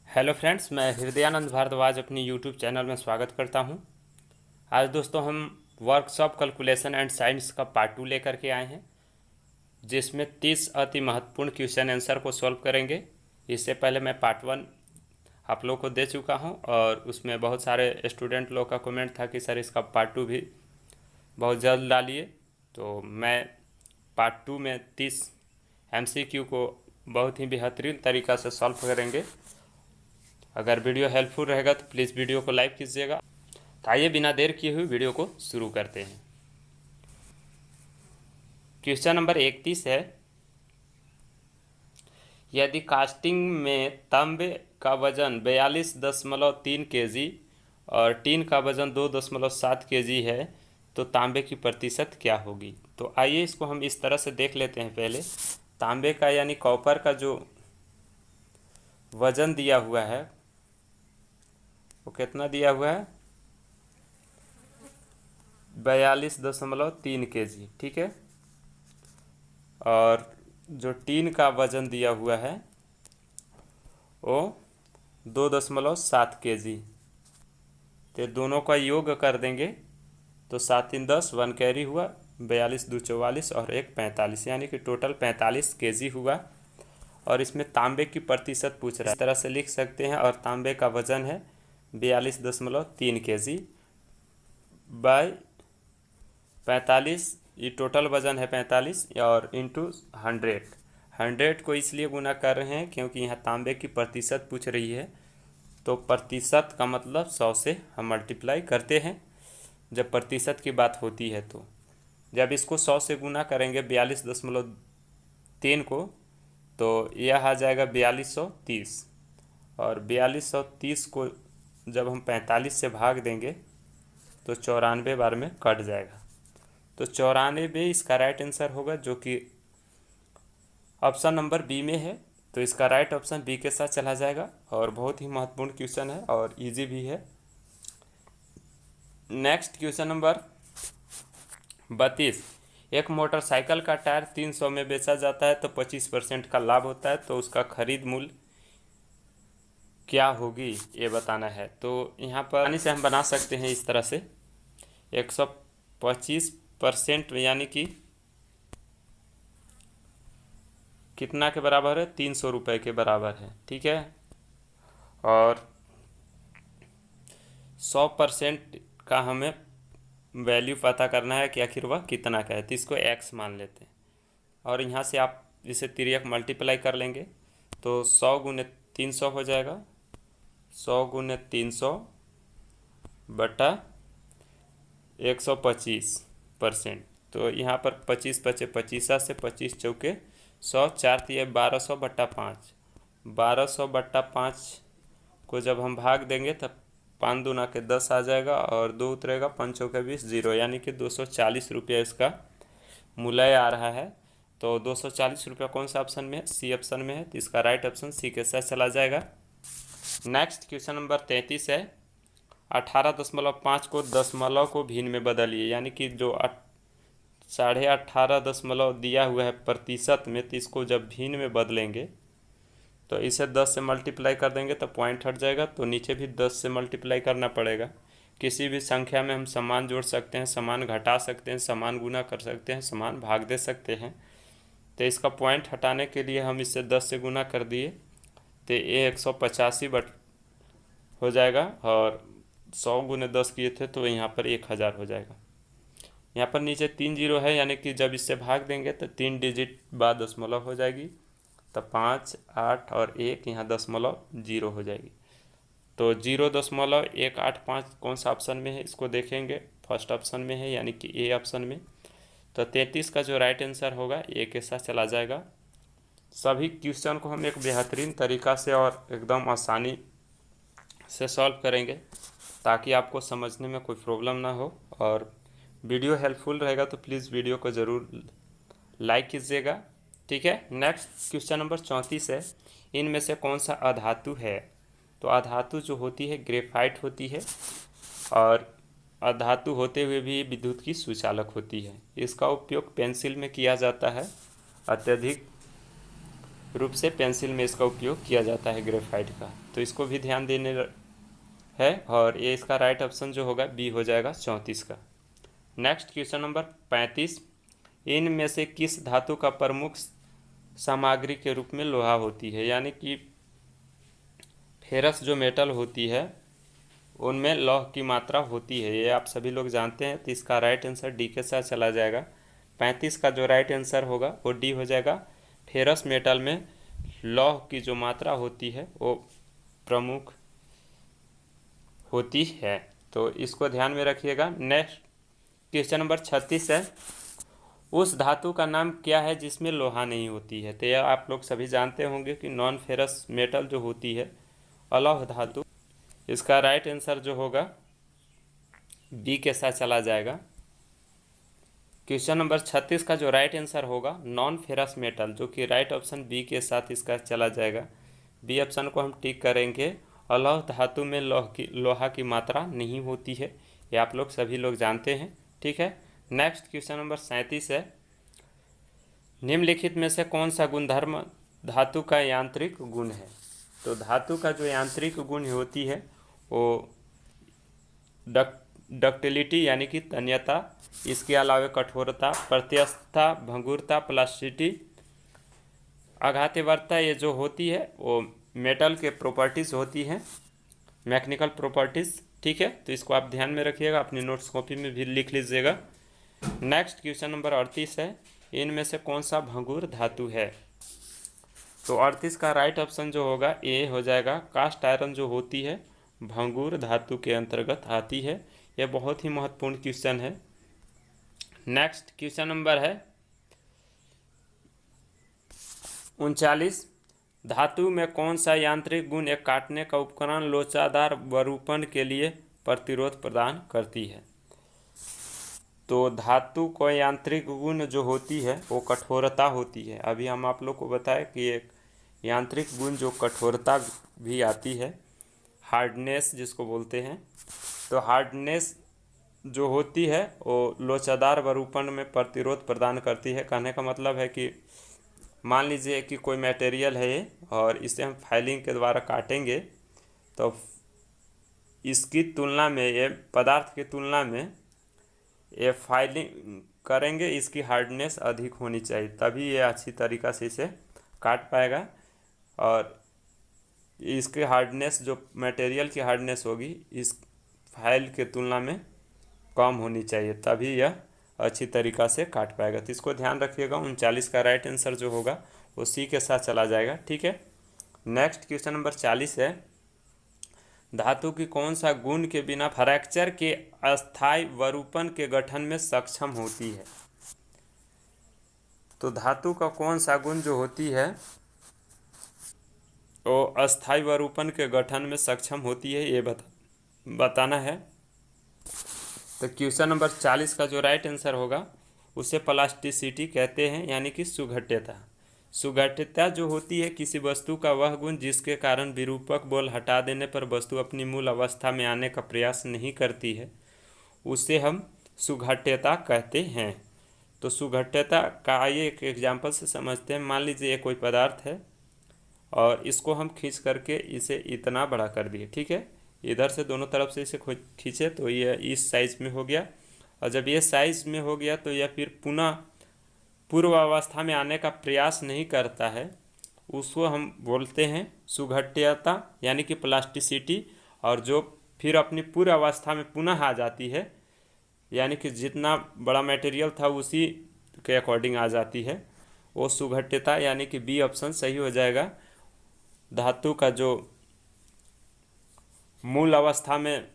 Hello friends, मैं हृदयानंद भारद्वाज अपनी YouTube channel में स्वागत करता हूं। आज दोस्तों हम वर्कशॉप कैलकुलेशन एंड साइंस का पार्ट 2 लेकर के आए हैं, जिसमें 30 अति महत्वपूर्ण क्वेश्चन आंसर को सॉल्व करेंगे। इससे पहले मैं पार्ट 1 आप लोग को दे चुका हूं और उसमें बहुत सारे स्टूडेंट लोग का कमेंट था कि सर इसका पार्ट 2 भी बहुत जल्द डालिए। तो मैं पार्ट 2 में 30 MCQ को बहुत ही बेहतरीन तरीक़ा से सॉल्व करेंगे। अगर वीडियो हेल्पफुल रहेगा तो प्लीज़ वीडियो को लाइक कीजिएगा। तो आइए बिना देर किए हुए वीडियो को शुरू करते हैं। क्वेश्चन नंबर 31 है, यदि कास्टिंग में तांबे का वजन 42.3 kg और टीन का वजन 2.7 kg है तो तांबे की प्रतिशत क्या होगी। तो आइए इसको हम इस तरह से देख लेते हैं। पहले तांबे का यानी कॉपर का जो वजन दिया हुआ है वो कितना दिया हुआ है, 42.3 kg, ठीक है। और जो टीन का वजन दिया हुआ है वो 2.7 kg। तो दोनों का योग कर देंगे तो 7 3 10 1 कैरी हुआ, 42 2 44 और 1 45, यानी कि टोटल 45 kg हुआ। और इसमें तांबे की प्रतिशत पूछ रहा है, इस तरह से लिख सकते हैं। और तांबे का वजन है 42.3 kg बाय 45, ये टोटल वजन है 45 और इंटू 100 को इसलिए गुना कर रहे हैं क्योंकि यहाँ तांबे की प्रतिशत पूछ रही है। तो प्रतिशत का मतलब 100 से हम मल्टीप्लाई करते हैं जब प्रतिशत की बात होती है। तो जब इसको 100 से गुना करेंगे 42.3 को तो यह आ जाएगा 4230, और 4230 को जब हम 45 से भाग देंगे तो 94 बार में कट जाएगा। तो 94 इसका राइट आंसर होगा, जो कि ऑप्शन नंबर बी में है। तो इसका राइट ऑप्शन बी के साथ चला जाएगा। और बहुत ही महत्वपूर्ण क्वेश्चन है और इजी भी है। नेक्स्ट क्वेश्चन नंबर 32, एक मोटरसाइकिल का टायर 300 में बेचा जाता है तो 25% का लाभ होता है, तो उसका खरीद मूल्य क्या होगी ये बताना है। तो यहाँ पर आसानी से हम बना सकते हैं इस तरह से, 125% यानी कि कितना के बराबर है, 300 रुपये के बराबर है, ठीक है। और 100% का हमें वैल्यू पता करना है कि आखिर वह कितना का है, तो इसको x मान लेते हैं। और यहाँ से आप इसे तिर्यक मल्टीप्लाई कर लेंगे तो 100 गुने 300 हो जाएगा, 100 गुने 300 बटा 125%। तो यहाँ पर 25 बचे 25 से 25 चौके 100, 4 दिए 1200 बटा 5, 1200 बटा 5 को जब हम भाग देंगे तब 5 दूना के 10 आ जाएगा और 2 उतरेगा, 5 चौके 20 0, यानी कि 240 रुपया इसका मूल्य आ रहा है। तो 240 रुपया कौन सा ऑप्शन में है, सी ऑप्शन में है। तो इसका राइट ऑप्शन सी के साथ चला जाएगा। नेक्स्ट क्वेश्चन नंबर 33 है, 18.5 को दशमलव को भिन्न में बदलिए, यानी कि जो 18.5 दिया हुआ है प्रतिशत में, तो इसको जब भिन्न में बदलेंगे तो इसे 10 से मल्टीप्लाई कर देंगे तो पॉइंट हट जाएगा। तो नीचे भी 10 से मल्टीप्लाई करना पड़ेगा। किसी भी संख्या में हम समान जोड़ सकते हैं, समान घटा सकते हैं, समान गुना कर सकते हैं, समान भाग दे सकते हैं। तो इसका पॉइंट हटाने के लिए हम इसे 10 से गुना कर दिए तो ये 185 बट हो जाएगा। और 100 गुने 10 किए थे तो यहाँ पर 1000 हो जाएगा। यहाँ पर नीचे 3 जीरो है, यानी कि जब इससे भाग देंगे तो 3 डिजिट बाद दशमलव हो जाएगी। तो 5 8 और 1 यहाँ 0.0 हो जाएगी। तो 0.185 कौन सा ऑप्शन में है इसको देखेंगे, फर्स्ट ऑप्शन में है, यानी कि ए ऑप्शन में। तो 33 का जो राइट आंसर होगा ए के साथ चला जाएगा। सभी क्वेश्चन को हम एक बेहतरीन तरीक़ा से और एकदम आसानी से सॉल्व करेंगे ताकि आपको समझने में कोई प्रॉब्लम ना हो। और वीडियो हेल्पफुल रहेगा तो प्लीज़ वीडियो को ज़रूर लाइक कीजिएगा, ठीक है। नेक्स्ट क्वेश्चन नंबर 34 है, इनमें से कौन सा अधातु है। तो अधातु जो होती है ग्रेफाइट होती है, और अधातु होते हुए भी विद्युत की सुचालक होती है। इसका उपयोग पेंसिल में किया जाता है। अत्यधिक रूप से पेंसिल में इसका उपयोग किया जाता है ग्रेफाइट का, तो इसको भी ध्यान देने है। और ये इसका राइट ऑप्शन जो होगा बी हो जाएगा 34 का। नेक्स्ट क्वेश्चन नंबर 35, इनमें से किस धातु का प्रमुख सामग्री के रूप में लोहा होती है? यानी कि फेरस जो मेटल होती है उनमें लौह की मात्रा होती है, ये आप सभी लोग जानते हैं। तो इसका राइट आंसर डी के साथ चला जाएगा। 35 का जो राइट आंसर होगा वो डी हो जाएगा। फेरस मेटल में लौह की जो मात्रा होती है वो प्रमुख होती है, तो इसको ध्यान में रखिएगा। नेक्स्ट क्वेश्चन नंबर 36 है, उस धातु का नाम क्या है जिसमें लोहा नहीं होती है? तो यह आप लोग सभी जानते होंगे कि नॉन फेरस मेटल जो होती है, अलौह धातु। इसका राइट आंसर जो होगा बी के साथ चला जाएगा। क्वेश्चन नंबर 36 का जो राइट आंसर होगा नॉन फेरस मेटल, जो कि राइट ऑप्शन बी के साथ इसका चला जाएगा। बी ऑप्शन को हम टिक करेंगे। अलौह धातु में लोहा की मात्रा नहीं होती है, ये आप लोग सभी लोग जानते हैं, ठीक है। नेक्स्ट क्वेश्चन नंबर 37 है, निम्नलिखित में से कौन सा गुणधर्म धातु का यांत्रिक गुण है? तो धातु का जो यांत्रिक गुण होती है वो डक्टिलिटी यानी कि तन्यता, इसके अलावा कठोरता, प्रत्यस्थता, भंगुरता, प्लास्टिसिटी, आघात्यवर्ता, ये जो होती है वो मेटल के प्रॉपर्टीज़ होती हैं, मैकेनिकल प्रॉपर्टीज़, ठीक है। तो इसको आप ध्यान में रखिएगा, अपनी नोट्स कॉपी में भी लिख लीजिएगा। नेक्स्ट क्वेश्चन नंबर 38 है, इनमें से कौन सा भंगुर धातु है? तो 38 का राइट ऑप्शन जो होगा ए हो जाएगा। कास्ट आयरन जो होती है भंगुर धातु के अंतर्गत आती है। यह बहुत ही महत्वपूर्ण क्वेश्चन है। नेक्स्ट क्वेश्चन नंबर है 39, धातु में कौन सा यांत्रिक गुण एक काटने का उपकरण लोचदार विरूपण के लिए प्रतिरोध प्रदान करती है? तो धातु को यांत्रिक गुण जो होती है वो कठोरता होती है। अभी हम आप लोग को बताएं कि एक यांत्रिक गुण जो कठोरता भी आती है, हार्डनेस जिसको बोलते हैं। तो हार्डनेस जो होती है वो लोचदार विरूपण में प्रतिरोध प्रदान करती है। कहने का मतलब है कि मान लीजिए कि कोई मटेरियल है ये और इसे हम फाइलिंग के द्वारा काटेंगे, तो इसकी तुलना में, ये पदार्थ की तुलना में ये फाइलिंग करेंगे, इसकी हार्डनेस अधिक होनी चाहिए, तभी ये अच्छी तरीक़ा से इसे काट पाएगा। और इसकी हार्डनेस, जो मटेरियल की हार्डनेस होगी, इस फाइल के तुलना में कम होनी चाहिए, तभी यह अच्छी तरीक़ा से काट पाएगा। तो इसको ध्यान रखिएगा। 39 का राइट आंसर जो होगा वो सी के साथ चला जाएगा, ठीक है। नेक्स्ट क्वेश्चन नंबर 40 है, धातु की कौन सा गुण के बिना फ्रैक्चर के अस्थायी विरूपण के गठन में सक्षम होती है? तो धातु का कौन सा गुण जो होती है वो अस्थायी विरूपण के गठन में सक्षम होती है, ये बताना है। तो क्वेश्चन नंबर 40 का जो राइट आंसर होगा उसे प्लास्टिसिटी कहते हैं, यानी कि सुघट्यता। सुघट्यता जो होती है किसी वस्तु का वह गुण जिसके कारण विरूपक बल हटा देने पर वस्तु अपनी मूल अवस्था में आने का प्रयास नहीं करती है, उसे हम सुघट्यता कहते हैं। तो सुघट्यता का ये एक एग्जाम्पल से समझते हैं। मान लीजिए ये कोई पदार्थ है और इसको हम खींच करके इसे इतना बड़ा कर दिए, ठीक है। इधर से दोनों तरफ से इसे खींचे तो ये इस साइज़ में हो गया, और जब ये साइज़ में हो गया तो यह फिर पुनः पूर्व अवस्था में आने का प्रयास नहीं करता है, उसको हम बोलते हैं सुघट्यता यानी कि प्लास्टिसिटी। और जो फिर अपनी पूर्व अवस्था में पुनः आ जाती है, यानी कि जितना बड़ा मटेरियल था उसी के अकॉर्डिंग आ जाती है, वो सुघट्यता, यानी कि बी ऑप्शन सही हो जाएगा। धातु का जो मूल अवस्था में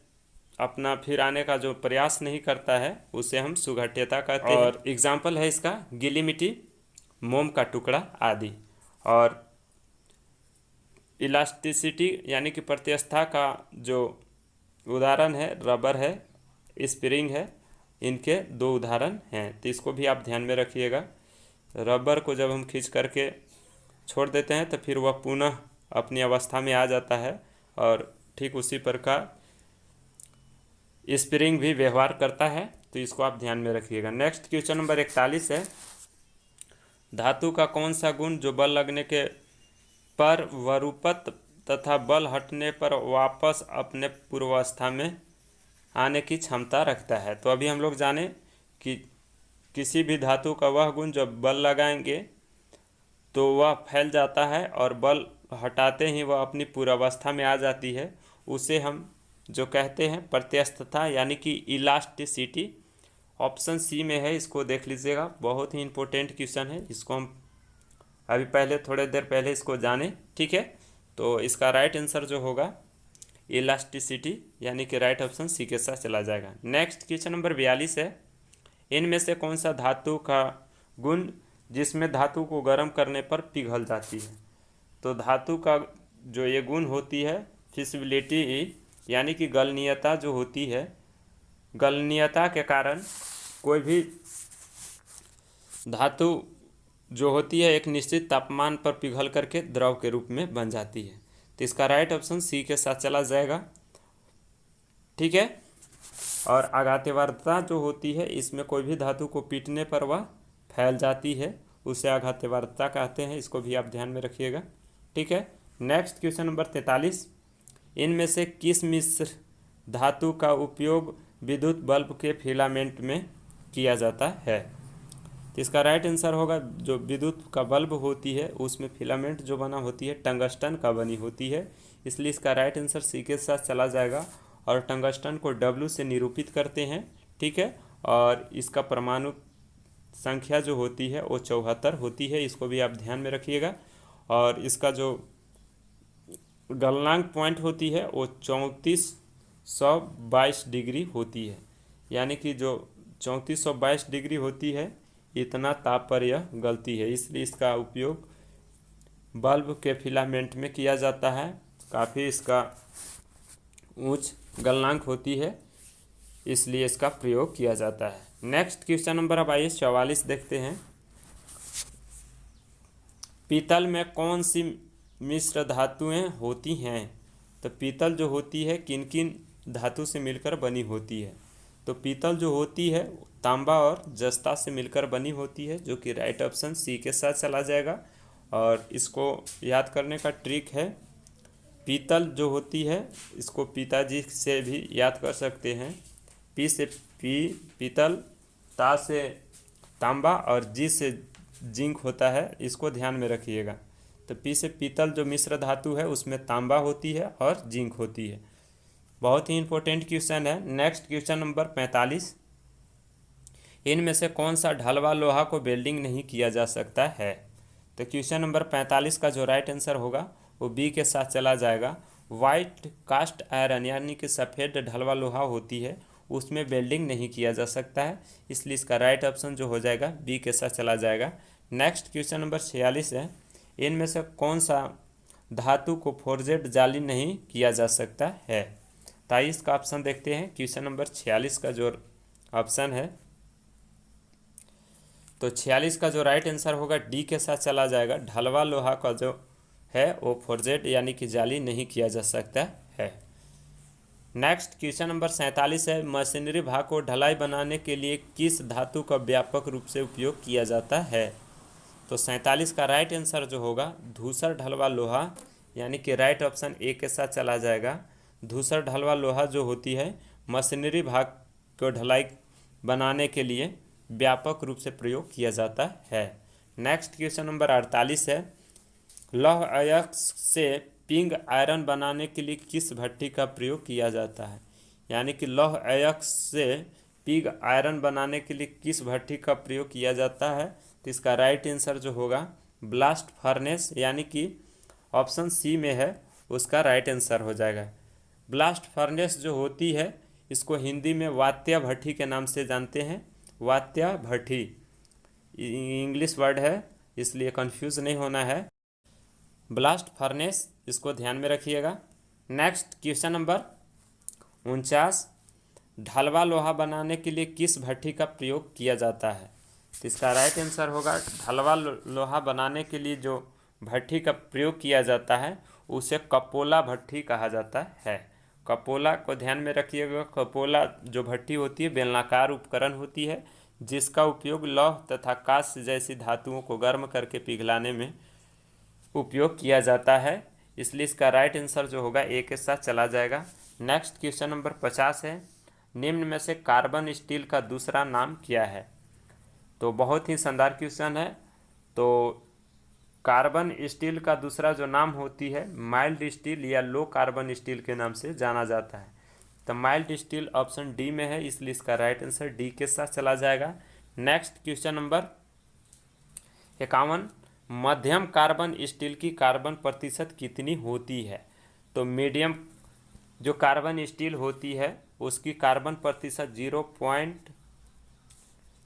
अपना फिर आने का जो प्रयास नहीं करता है उसे हम सुघट्यता कहते हैं। और एग्जाम्पल है इसका गीली मिट्टी, मोम का टुकड़ा आदि। और इलास्टिसिटी यानी कि प्रत्यस्थता का जो उदाहरण है रबर है, स्प्रिंग है, इनके दो उदाहरण हैं, तो इसको भी आप ध्यान में रखिएगा। रबर को जब हम खींच करके छोड़ देते हैं तो फिर वह पुनः अपनी अवस्था में आ जाता है, और ठीक उसी प्रकार स्प्रिंग भी व्यवहार करता है, तो इसको आप ध्यान में रखिएगा। नेक्स्ट क्वेश्चन नंबर 41 है, धातु का कौन सा गुण जो बल लगने के पर वरुपत तथा बल हटने पर वापस अपने पूर्वावस्था में आने की क्षमता रखता है। तो अभी हम लोग जाने कि किसी भी धातु का वह गुण जब बल लगाएंगे तो वह फैल जाता है और बल हटाते ही वह अपनी पूर्वावस्था में आ जाती है, उसे हम जो कहते हैं प्रत्यस्तता यानी कि इलास्टिसिटी। ऑप्शन सी में है, इसको देख लीजिएगा, बहुत ही इंपॉर्टेंट क्वेश्चन है, इसको हम अभी पहले थोड़ी देर पहले इसको जाने। ठीक है, तो इसका राइट आंसर जो होगा इलास्टिसिटी यानी कि राइट ऑप्शन सी के साथ चला जाएगा। नेक्स्ट क्वेश्चन नंबर 42 है, इनमें से कौन सा धातु का गुण जिसमें धातु को गर्म करने पर पिघल जाती है। तो धातु का जो ये गुण होती है फिसिबिलिटी यानी कि गलनीयता जो होती है, गलनीयता के कारण कोई भी धातु जो होती है एक निश्चित तापमान पर पिघल करके द्रव के रूप में बन जाती है। तो इसका राइट ऑप्शन सी के साथ चला जाएगा। ठीक है, और आघात्यवार्ता जो होती है इसमें कोई भी धातु को पीटने पर वह फैल जाती है, उसे आघात्यवार्ता कहते हैं, इसको भी आप ध्यान में रखिएगा। ठीक है, नेक्स्ट क्वेश्चन नंबर 43, इनमें से किस मिश्र धातु का उपयोग विद्युत बल्ब के फिलामेंट में किया जाता है। तो इसका राइट आंसर होगा जो विद्युत का बल्ब होती है उसमें फिलामेंट जो बना होती है टंगस्टन का बनी होती है, इसलिए इसका राइट आंसर सी के साथ चला जाएगा। और टंगस्टन को W से निरूपित करते हैं। ठीक है, और इसका परमाणु संख्या जो होती है वो 74 होती है, इसको भी आप ध्यान में रखिएगा। और इसका जो गलनांक पॉइंट होती है वो 3422 डिग्री होती है, यानी कि जो 3422 डिग्री होती है इतना ताप पर यह गलती है, इसलिए इसका उपयोग बल्ब के फिलामेंट में किया जाता है। काफ़ी इसका उच्च गलनांक होती है, इसलिए इसका प्रयोग किया जाता है। नेक्स्ट क्वेश्चन नंबर अब आइए 44 देखते हैं, पीतल में कौन सी मिश्र धातुएं होती हैं। तो पीतल जो होती है किन किन धातु से मिलकर बनी होती है। तो पीतल जो होती है तांबा और जस्ता से मिलकर बनी होती है, जो कि राइट ऑप्शन सी के साथ चला जाएगा। और इसको याद करने का ट्रिक है, पीतल जो होती है इसको पिताजी से भी याद कर सकते हैं। पी से पीतल, ता से तांबा और जी से जिंक होता है, इसको ध्यान में रखिएगा। तो पी से पीतल जो मिश्र धातु है उसमें तांबा होती है और जिंक होती है। बहुत ही इंपॉर्टेंट क्वेश्चन है। नेक्स्ट क्वेश्चन नंबर 45, इनमें से कौन सा ढलवा लोहा को वेल्डिंग नहीं किया जा सकता है। तो क्वेश्चन नंबर 45 का जो राइट आंसर होगा वो बी के साथ चला जाएगा। वाइट कास्ट आयरन यानी कि सफ़ेद ढलवा लोहा होती है उसमें वेल्डिंग नहीं किया जा सकता है, इसलिए इसका राइट ऑप्शन जो हो जाएगा बी के साथ चला जाएगा। नेक्स्ट क्वेश्चन नंबर 46 है, इनमें से कौन सा धातु को फोर्जेड जाली नहीं किया जा सकता है। तो इसका ऑप्शन देखते हैं, क्वेश्चन नंबर 46 का जो ऑप्शन है, तो 46 का जो राइट आंसर होगा डी के साथ चला जाएगा। ढलवा लोहा का जो है वो फोर्जेड यानी कि जाली नहीं किया जा सकता है। नेक्स्ट क्वेश्चन नंबर 47 है, मशीनरी भाग को ढलाई बनाने के लिए किस धातु का व्यापक रूप से उपयोग किया जाता है। तो 47 का राइट आंसर जो होगा धूसर ढलवा लोहा यानी कि राइट ऑप्शन ए के साथ चला जाएगा। धूसर ढलवा लोहा जो होती है मशीनरी भाग को ढलाई बनाने के लिए व्यापक रूप से प्रयोग किया जाता है। नेक्स्ट क्वेश्चन नंबर 48 है, लौह अयस्क से पिंग आयरन बनाने के लिए किस भट्टी का प्रयोग किया जाता है। यानी कि लौह अयस्क से पिग आयरन बनाने के लिए किस भट्टी का प्रयोग किया जाता है। तो इसका राइट आंसर जो होगा ब्लास्ट फर्नेस यानी कि ऑप्शन सी में है, उसका राइट आंसर हो जाएगा। ब्लास्ट फर्नेस जो होती है इसको हिंदी में वात्या भट्टी के नाम से जानते हैं। वात्या भट्टी इंग्लिश वर्ड है इसलिए कंफ्यूज नहीं होना है। ब्लास्ट फर्नेस इसको ध्यान में रखिएगा। नेक्स्ट क्वेश्चन नंबर 49, ढलवा लोहा बनाने के लिए किस भट्टी का प्रयोग किया जाता है। तो इसका राइट आंसर होगा ढलवा लोहा बनाने के लिए जो भट्टी का प्रयोग किया जाता है उसे कपोला भट्टी कहा जाता है। कपोला को ध्यान में रखिएगा। कपोला जो भट्टी होती है बेलनाकार उपकरण होती है जिसका उपयोग लौह तथा कांस्य जैसी धातुओं को गर्म करके पिघलाने में उपयोग किया जाता है, इसलिए इसका राइट आंसर जो होगा ए के साथ चला जाएगा। नेक्स्ट क्वेश्चन नंबर 50 है, निम्न में से कार्बन स्टील का दूसरा नाम क्या है। तो बहुत ही शानदार क्वेश्चन है। तो कार्बन स्टील का दूसरा जो नाम होती है माइल्ड स्टील या लो कार्बन स्टील के नाम से जाना जाता है। तो माइल्ड स्टील ऑप्शन डी में है, इसलिए इसका राइट आंसर डी के साथ चला जाएगा। नेक्स्ट क्वेश्चन नंबर 51, मध्यम कार्बन स्टील की कार्बन प्रतिशत कितनी होती है। तो मीडियम जो कार्बन स्टील होती है उसकी कार्बन प्रतिशत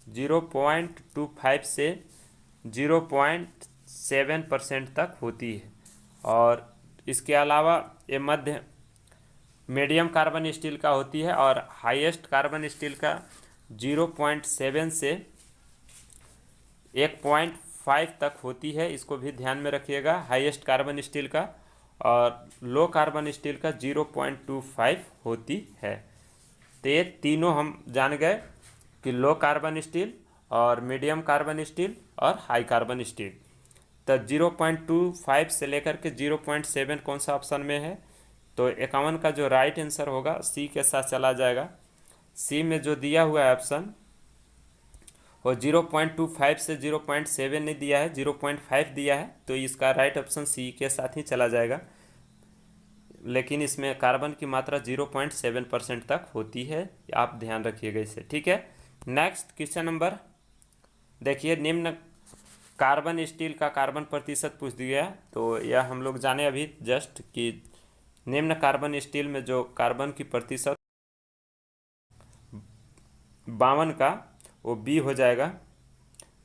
0.25 से 0.7% तक होती है। और इसके अलावा ये मीडियम कार्बन स्टील का होती है और हाईएस्ट कार्बन स्टील का 0.7 से 1.5 तक होती है, इसको भी ध्यान में रखिएगा, हाईएस्ट कार्बन स्टील का। और लो कार्बन स्टील का 0.25 होती है। तो ये तीनों हम जान गए कि लो कार्बन स्टील और मीडियम कार्बन स्टील और हाई कार्बन स्टील। तो 0.25 से लेकर के 0.7 कौन सा ऑप्शन में है। तो 51 का जो राइट आंसर होगा सी के साथ चला जाएगा। सी में जो दिया हुआ है ऑप्शन वो 0.25 से 0.7 नहीं दिया है, 0.5 दिया है, तो इसका राइट ऑप्शन सी के साथ ही चला जाएगा। लेकिन इसमें कार्बन की मात्रा 0.7% तक होती है, आप ध्यान रखिएगा इसे, ठीक है। नेक्स्ट क्वेश्चन नंबर देखिए, निम्न कार्बन स्टील का कार्बन प्रतिशत पूछ दिया है। तो यह हम लोग जाने अभी जस्ट कि निम्न कार्बन स्टील में जो कार्बन की प्रतिशत 52 का वो बी हो जाएगा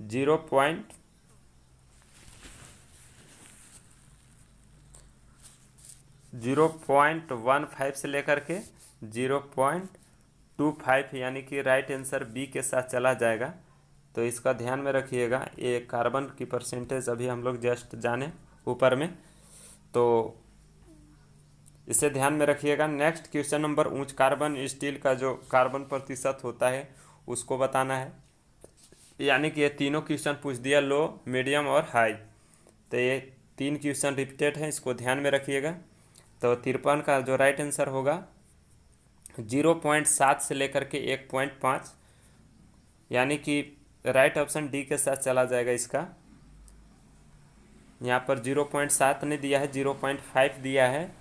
0.15 से लेकर के 0.25, यानी कि राइट आंसर बी के साथ चला जाएगा। तो इसका ध्यान में रखिएगा, ये कार्बन की परसेंटेज अभी हम लोग जस्ट जाने ऊपर में, तो इसे ध्यान में रखिएगा। नेक्स्ट क्वेश्चन नंबर, उच्च कार्बन स्टील का जो कार्बन प्रतिशत होता है उसको बताना है। यानी कि ये तीनों क्वेश्चन पूछ दिया, लो, मीडियम और हाई। तो ये 3 क्वेश्चन रिपीटेड हैं, इसको ध्यान में रखिएगा। तो 53 का जो राइट आंसर होगा 0.7 से लेकर के 1.5, यानी कि राइट ऑप्शन डी के साथ चला जाएगा इसका। यहाँ पर 0.7 नहीं दिया है, 0.5 दिया है,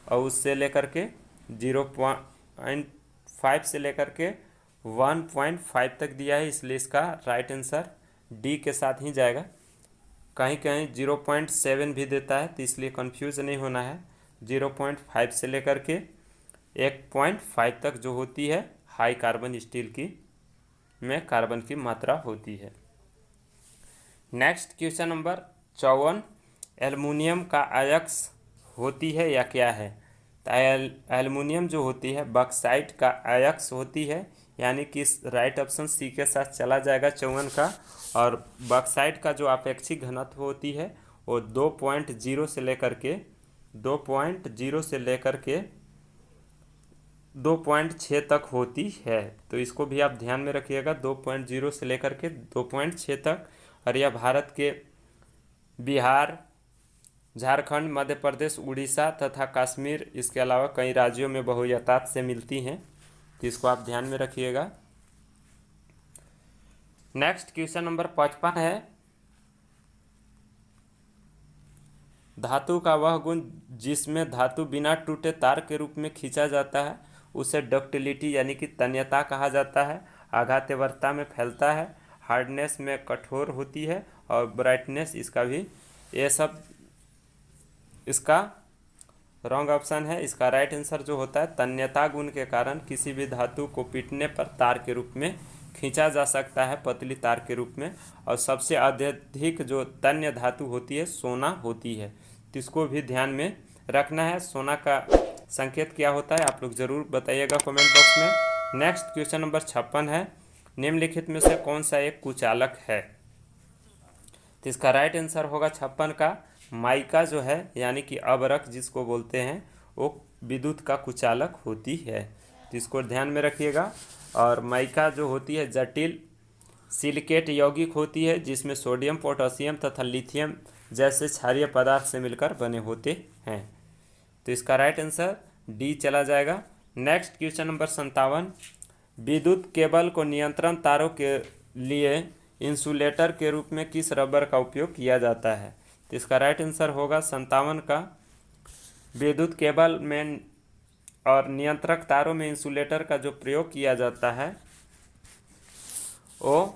और उससे लेकर के 0.5 से लेकर के 1.5 तक दिया है, इसलिए इसका राइट आंसर डी के साथ ही जाएगा। कहीं कहीं 0.7 भी देता है, तो इसलिए कंफ्यूज नहीं होना है। 0.5 से लेकर के 1.5 तक जो होती है हाई कार्बन स्टील की में कार्बन की मात्रा होती है। नेक्स्ट क्वेश्चन नंबर 54, एल्युमिनियम का अयस्क होती है या क्या है। तो एल्युमिनियम जो होती है बॉक्साइट का अयस्क होती है, यानी कि राइट ऑप्शन सी के साथ चला जाएगा 54 का। और बॉक्साइट का जो अपेक्षिक घनत्व होती है वो 2.0 से लेकर के 2.6 तक होती है। तो इसको भी आप ध्यान में रखिएगा, 2.0 से लेकर के 2.6 तक। और यह भारत के बिहार, झारखंड, मध्य प्रदेश, उड़ीसा तथा कश्मीर, इसके अलावा कई राज्यों में बहुतायत से मिलती हैं, तो इसको आप ध्यान में रखिएगा। नेक्स्ट क्वेश्चन नंबर 55 है, धातु का वह गुण जिसमें धातु बिना टूटे तार के रूप में खींचा जाता है उसे डक्टिलिटी यानी कि तन्यता कहा जाता है। आघात्यवर्ता में फैलता है, हार्डनेस में कठोर होती है, और ब्राइटनेस इसका भी, ये सब इसका रॉन्ग ऑप्शन है। इसका राइट आंसर जो होता है, तन्यता गुण के कारण किसी भी धातु को पीटने पर तार के रूप में खींचा जा सकता है, पतली तार के रूप में। और सबसे अत्यधिक जो तन्य धातु होती है सोना होती है, तो इसको भी ध्यान में रखना है। सोना का संकेत क्या होता है आप लोग जरूर बताइएगा कमेंट बॉक्स में। नेक्स्ट क्वेश्चन नंबर 56 है, निम्नलिखित में से कौन सा एक कुचालक है। तो इसका राइट आंसर होगा 56 का माइका जो है, यानी कि अबरक जिसको बोलते हैं, वो विद्युत का कुचालक होती है, तो इसको ध्यान में रखिएगा। और माइका जो होती है जटिल सिलिकेट यौगिक होती है, जिसमें सोडियम, पोटेशियम तथा लिथियम जैसे क्षारीय पदार्थ से मिलकर बने होते हैं। तो इसका राइट आंसर डी चला जाएगा। नेक्स्ट क्वेश्चन नंबर 57, विद्युत केबल को नियंत्रण तारों के लिए इंसुलेटर के रूप में किस रबर का उपयोग किया जाता है? तो इसका राइट आंसर होगा 57 का, विद्युत केबल में और नियंत्रक तारों में इंसुलेटर का जो प्रयोग किया जाता है वो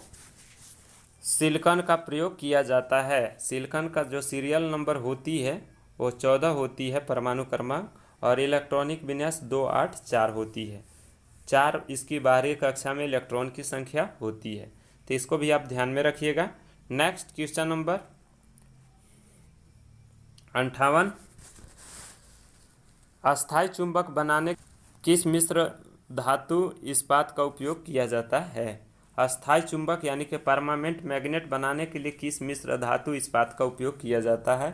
सिलिकॉन का प्रयोग किया जाता है। सिलिकॉन का जो सीरियल नंबर होती है वो 14 होती है परमाणु क्रमांक, और इलेक्ट्रॉनिक विन्यास 284 होती है। 4 इसकी बाहरी कक्षा में इलेक्ट्रॉन की संख्या होती है। तो इसको भी आप ध्यान में रखिएगा। नेक्स्ट क्वेश्चन नंबर 58, अस्थायी चुंबक बनाने किस मिश्र धातु इस्पात का उपयोग किया जाता है? अस्थायी चुंबक यानी कि परमानेंट मैग्नेट बनाने के लिए किस मिश्र धातु इस्पात का उपयोग किया जाता है?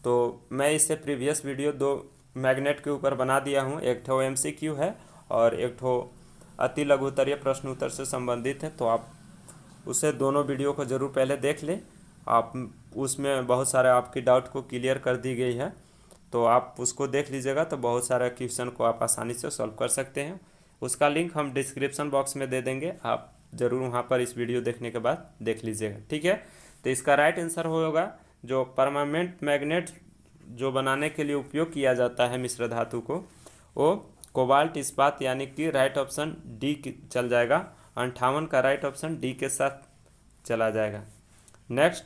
तो मैं इससे प्रीवियस वीडियो 2 मैग्नेट के ऊपर बना दिया हूँ। एक ठो MCQ है और एक ठो अति लघुत्तरीय प्रश्न उत्तर से संबंधित है। तो आप उसे दोनों वीडियो को ज़रूर पहले देख लें। आप उसमें बहुत सारे आपकी डाउट को क्लियर कर दी गई है, तो आप उसको देख लीजिएगा तो बहुत सारे क्वेश्चन को आप आसानी से सॉल्व कर सकते हैं। उसका लिंक हम डिस्क्रिप्शन बॉक्स में दे देंगे, आप ज़रूर वहाँ पर इस वीडियो देखने के बाद देख लीजिएगा, ठीक है। तो इसका राइट आंसर होगा जो परमानेंट मैग्नेट जो बनाने के लिए उपयोग किया जाता है मिश्र धातु को, वो कोबाल्ट इस्पात यानी कि राइट ऑप्शन डी चल जाएगा। 58 का राइट ऑप्शन डी के साथ चला जाएगा। नेक्स्ट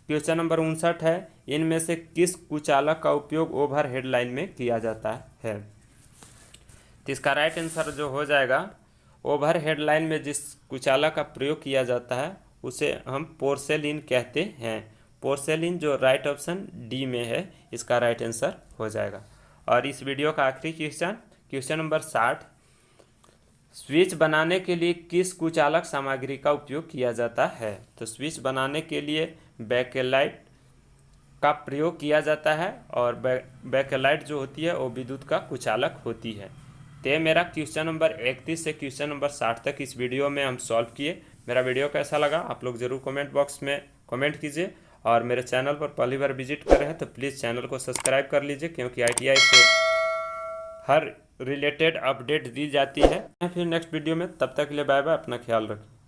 क्वेश्चन नंबर 59 है, इनमें से किस कुचालक का उपयोग ओवर हेडलाइन में किया जाता है? तो इसका राइट आंसर जो हो जाएगा, ओवर हेडलाइन में जिस कुचालक का प्रयोग किया जाता है उसे हम पोर्सेलिन कहते हैं। पोर्सेलिन जो राइट ऑप्शन डी में है, इसका राइट आंसर हो जाएगा। और इस वीडियो का आखिरी क्वेश्चन, क्वेश्चन नंबर 60, स्विच बनाने के लिए किस कुचालक सामग्री का उपयोग किया जाता है? तो स्विच बनाने के लिए बेकेलाइट का प्रयोग किया जाता है, और बेकेलाइट जो होती है वो विद्युत का कुचालक होती है। तो मेरा क्वेश्चन नंबर 31 से क्वेश्चन नंबर 60 तक इस वीडियो में हम सॉल्व किए। मेरा वीडियो कैसा लगा आप लोग ज़रूर कमेंट बॉक्स में कमेंट कीजिए, और मेरे चैनल पर पहली बार विजिट कर रहे हैं तो प्लीज़ चैनल को सब्सक्राइब कर लीजिए, क्योंकि ITI से हर रिलेटेड अपडेट दी जाती है। फिर नेक्स्ट वीडियो में, तब तक के लिए बाय बाय, अपना ख्याल रखें।